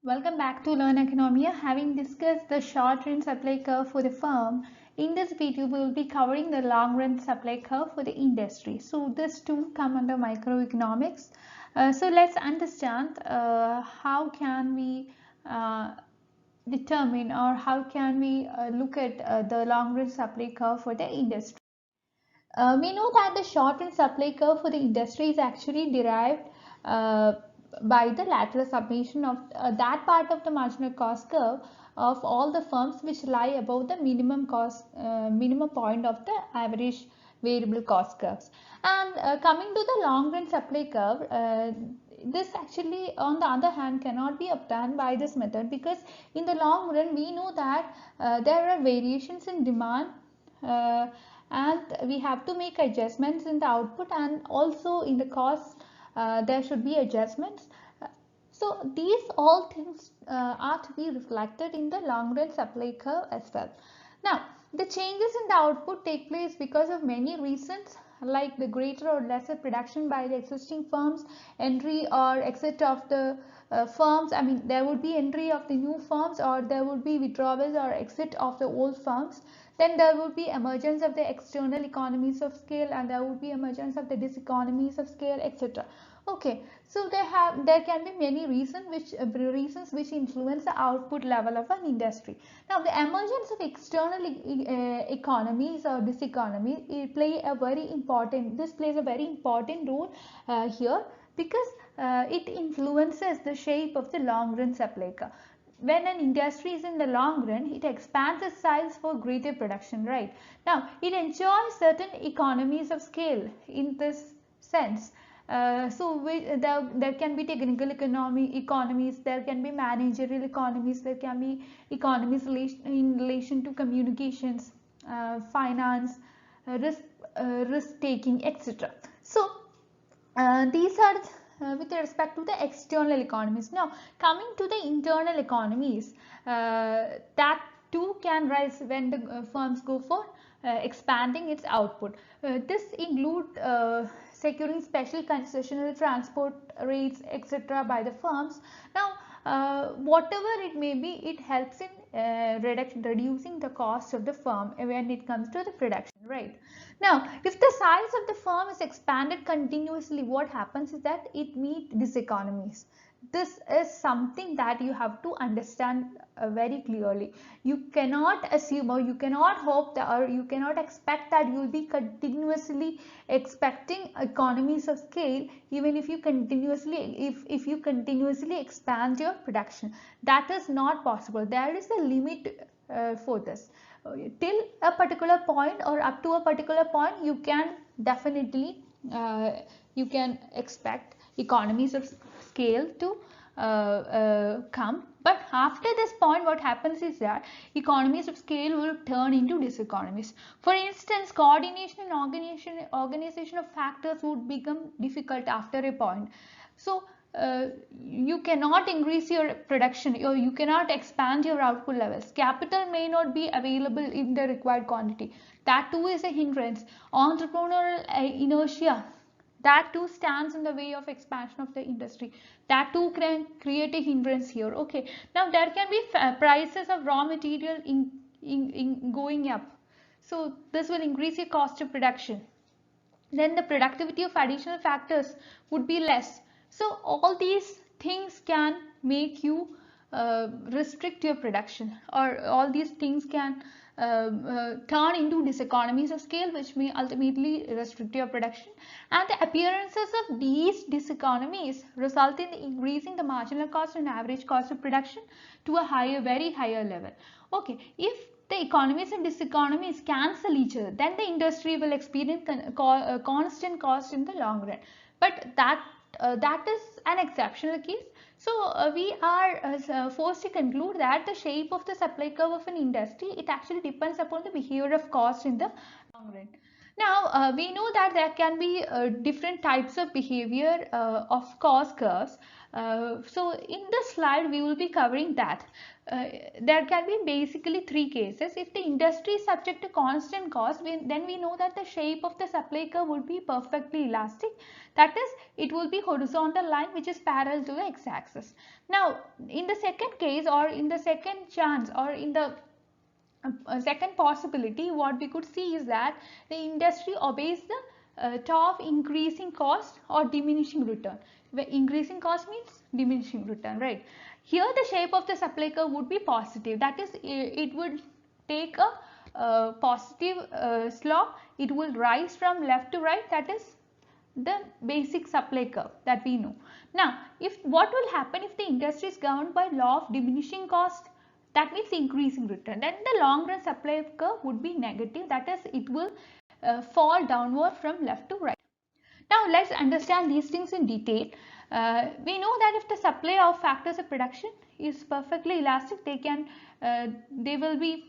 Welcome back to Learn Economia. Having discussed the short-run supply curve for the firm, in this video we will be covering the long-run supply curve for the industry. So this too come under microeconomics. So let's understand how can we determine or how can we look at the long-run supply curve for the industry. We know that the short-run supply curve for the industry is actually derived uh, by the lateral summation of that part of the marginal cost curve of all the firms which lie above the minimum point of the average variable cost curves. And coming to the long-run supply curve, this actually on the other hand cannot be obtained by this method, because in the long run we know that there are variations in demand, uh, and we have to make adjustments in the output, and also in the cost there should be adjustments. So these all things are to be reflected in the long run supply curve as well. Now the changes in the output take place because of many reasons, like the greater or lesser production by the existing firms, entry or exit of the firms. I mean, there would be entry of the new firms, or there would be withdrawals or exit of the old firms. Then there would be emergence of the external economies of scale, and there would be emergence of the diseconomies of scale, etc. Okay, so there can be many reasons which influence the output level of an industry. Now the emergence of external economies or diseconomies this plays a very important role here, because it influences the shape of the long run supply curve. When an industry is in the long run, it expands its size for greater production, right? Now it enjoys certain economies of scale in this sense. There can be technical economies, there can be managerial economies, there can be economies in relation to communications, finance, risk risk taking, etc. So these are with respect to the external economies. Now coming to the internal economies, that too can rise when the firms go for expanding its output. This include securing special concessional transport rates, etc. by the firms. Now whatever it may be, it helps in reducing the cost of the firm when it comes to the production, right? Now if the size of the firm is expanded continuously, what happens is that it meets diseconomies. This is something that you have to understand very clearly. You cannot assume, or you cannot hope that, or you cannot expect that you will be continuously expecting economies of scale even if you continuously expand your production. That is not possible. There is a limit for this. Till a particular point, or up to a particular point, you can definitely you can expect economies of scale to come, but after this point what happens is that economies of scale will turn into diseconomies. For instance, coordination and organization of factors would become difficult after a point. So you cannot increase your production, or you cannot expand your output levels. Capital may not be available in the required quantity. That too is a hindrance. Entrepreneurial inertia, that too stands in the way of expansion of the industry. That too can create a hindrance here. Okay, now there can be prices of raw material in going up, so this will increase your cost of production. Then the productivity of additional factors would be less. So all these things can make you restrict your production, or all these things can turn into diseconomies of scale, which may ultimately restrict your production. And the appearances of these diseconomies result in increasing the marginal cost and average cost of production to a very higher level. Okay, if the economies and diseconomies cancel each other, then the industry will experience constant cost in the long run. But that is an exceptional case. So we are forced to conclude that the shape of the supply curve of an industry, it actually depends upon the behavior of cost in the long run. Now, we know that there can be different types of behavior of cost curves. So, in this slide, we will be covering that. There can be basically three cases. If the industry is subject to constant cost, then we know that the shape of the supply curve would be perfectly elastic. That is, it will be horizontal line which is parallel to the x-axis. Now, in the second case, or in the second chance, or in the second possibility, what we could see is that the industry obeys the law of increasing cost or diminishing return. Where increasing cost means diminishing return, right? Here the shape of the supply curve would be positive. That is, it would take a positive slope. It will rise from left to right. That is the basic supply curve that we know. Now, if what will happen if the industry is governed by law of diminishing cost, that means increasing return, then the long run supply curve would be negative. That is, it will fall downward from left to right. Now, let's understand these things in detail. We know that if the supply of factors of production is perfectly elastic, there will be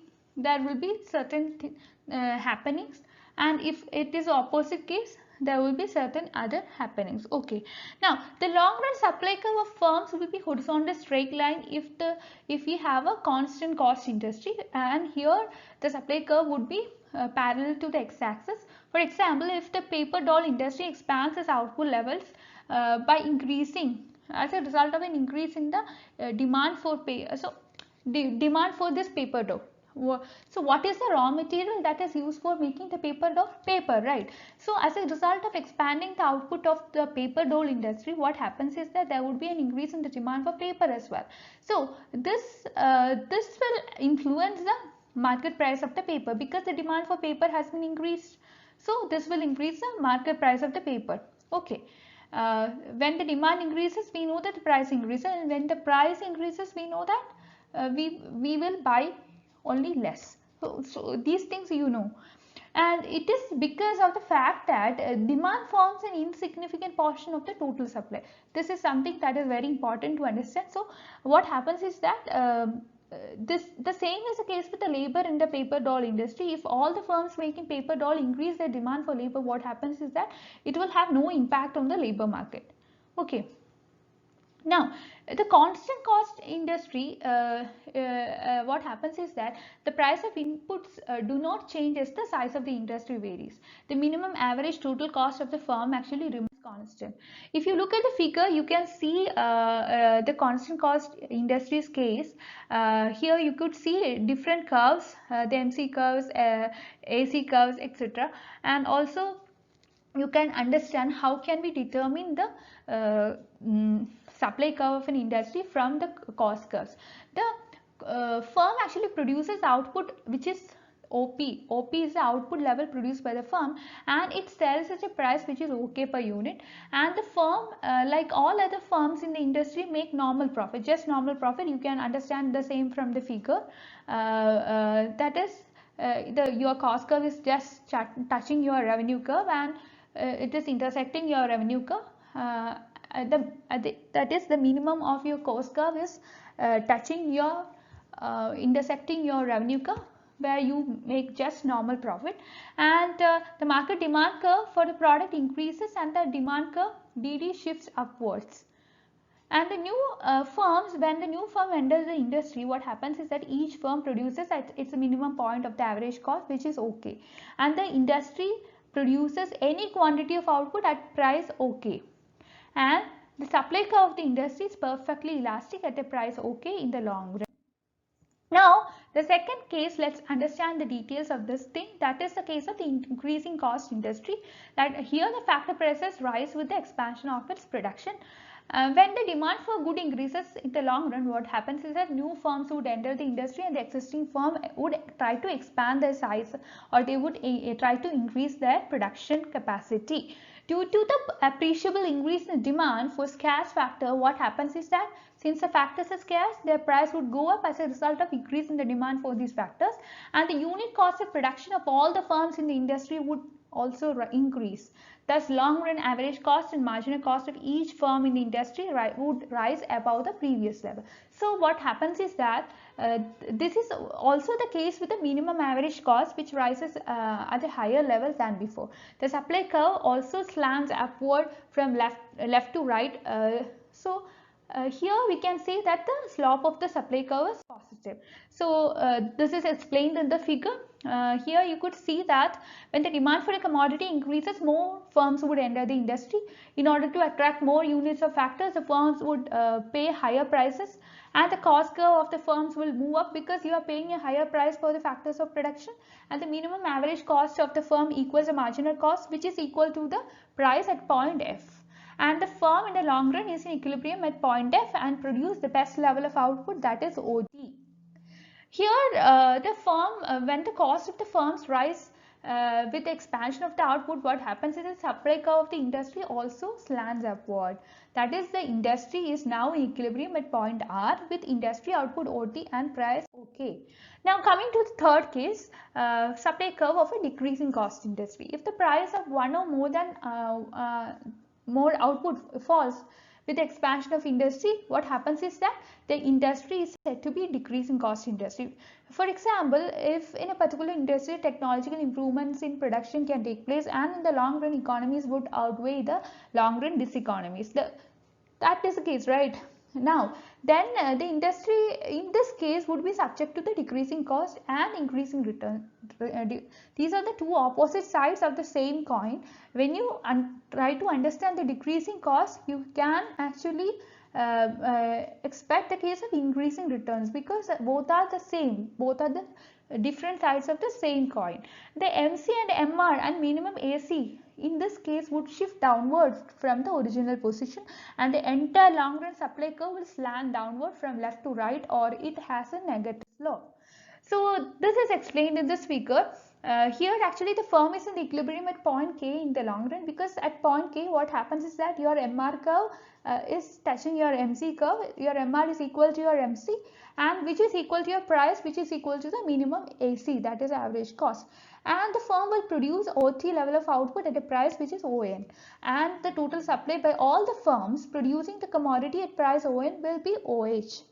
certain happenings, and if it is opposite case, there will be certain other happenings. Okay. Now, the long run supply curve of firms will be horizontal straight line if we have a constant cost industry, and here the supply curve would be parallel to the x-axis. For example, if the paper doll industry expands its output levels by increasing as a result of an increase in the demand for demand for this paper doll. So what is the raw material that is used for making the paper doll? Paper, right? So as a result of expanding the output of the paper doll industry, what happens is that there would be an increase in the demand for paper as well. So this will influence the market price of the paper because the demand for paper has been increased. So this will increase the market price of the paper. Okay. When the demand increases, we know that the price increases, and when the price increases, we know that we will buy only less. So these things you know, and it is because of the fact that demand forms an insignificant portion of the total supply. This is something that is very important to understand. So what happens is that the same is the case with the labor in the paper doll industry. If all the firms making paper doll increase their demand for labor, what happens is that it will have no impact on the labor market. Okay. Now, the constant cost industry, what happens is that the price of inputs do not change as the size of the industry varies. The minimum average total cost of the firm actually remains constant. If you look at the figure, you can see the constant cost industry's case. Here you could see different curves, the MC curves, AC curves, etc. And also you can understand how can we determine the supply curve of an industry from the cost curves. The firm actually produces output which is OP. OP is the output level produced by the firm, and it sells at a price which is OK per unit. And the firm, like all other firms in the industry, make normal profit, just normal profit. You can understand the same from the figure. That is, your cost curve is just touching your revenue curve, and it is intersecting your revenue curve. That is, the minimum of your cost curve is touching your intersecting your revenue curve, where you make just normal profit, and the market demand curve for the product increases and the demand curve DD shifts upwards. And the new firms, when the new firm enters the industry, what happens is that each firm produces at its minimum point of the average cost, which is OK, and the industry produces any quantity of output at price OK, and the supply curve of the industry is perfectly elastic at a price OK in the long run. Now, the second case, let's understand the details of this thing. That is the case of the increasing cost industry. That here the factor prices rise with the expansion of its production. When the demand for good increases in the long run, what happens is that new firms would enter the industry, and the existing firm would try to expand their size, or they would try to increase their production capacity. Due to the appreciable increase in demand for scarce factor, what happens is that since the factors are scarce, their price would go up as a result of increase in the demand for these factors, and the unit cost of production of all the firms in the industry would also increase. Thus, long-run average cost and marginal cost of each firm in the industry would rise above the previous level. So, what happens is that this is also the case with the minimum average cost, which rises at a higher level than before. The supply curve also slants upward from left to right. Here we can see that the slope of the supply curve is positive. So this is explained in the figure. Here you could see that when the demand for a commodity increases, more firms would enter the industry. In order to attract more units of factors, the firms would pay higher prices, and the cost curve of the firms will move up because you are paying a higher price for the factors of production, and the minimum average cost of the firm equals the marginal cost, which is equal to the price at point F. And the firm in the long run is in equilibrium at point F and produce the best level of output, that is OT. Here the firm, when the cost of the firms rise with the expansion of the output, what happens is the supply curve of the industry also slants upward. That is, the industry is now in equilibrium at point R with industry output OT and price OK. Now coming to the third case, supply curve of a decreasing cost industry. If the price of one or more output falls with the expansion of industry, what happens is that the industry is said to be decreasing cost industry. For example, if in a particular industry technological improvements in production can take place, and in the long run economies would outweigh the long run diseconomies. That is the case, right? Now then the industry in this case would be subject to the decreasing cost and increasing return. These are the two opposite sides of the same coin. When you try to understand the decreasing cost, you can actually expect the case of increasing returns, because both are the same, both are the different sides of the same coin. The MC and MR and minimum AC in this case would shift downwards from the original position, and the entire long run supply curve will slant downward from left to right, or it has a negative slope. So this is explained in this figure. Here actually the firm is in equilibrium at point K in the long run, because at point K what happens is that your MR curve is touching your MC curve. Your MR is equal to your MC, and which is equal to your price, which is equal to the minimum AC, that is average cost. And the firm will produce OT level of output at a price which is ON, and the total supply by all the firms producing the commodity at price ON will be OH.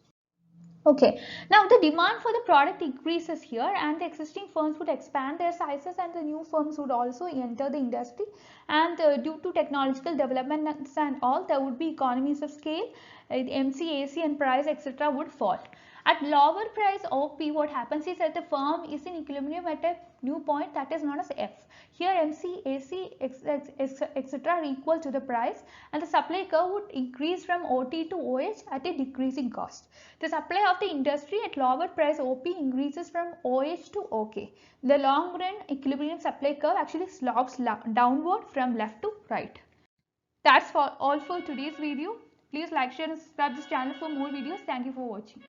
Okay, now the demand for the product increases here, and the existing firms would expand their sizes, and the new firms would also enter the industry, and due to technological developments and all, there would be economies of scale. MC, AC and price etc. would fall. At lower price OP, what happens is that the firm is in equilibrium at a new point that is known as F. Here MC, AC etc. are equal to the price, and the supply curve would increase from OT to OH at a decreasing cost. The supply of the industry at lower price OP increases from OH to OK. The long run equilibrium supply curve actually slopes downward from left to right. That's all for today's video. Please like, share and subscribe this channel for more videos. Thank you for watching.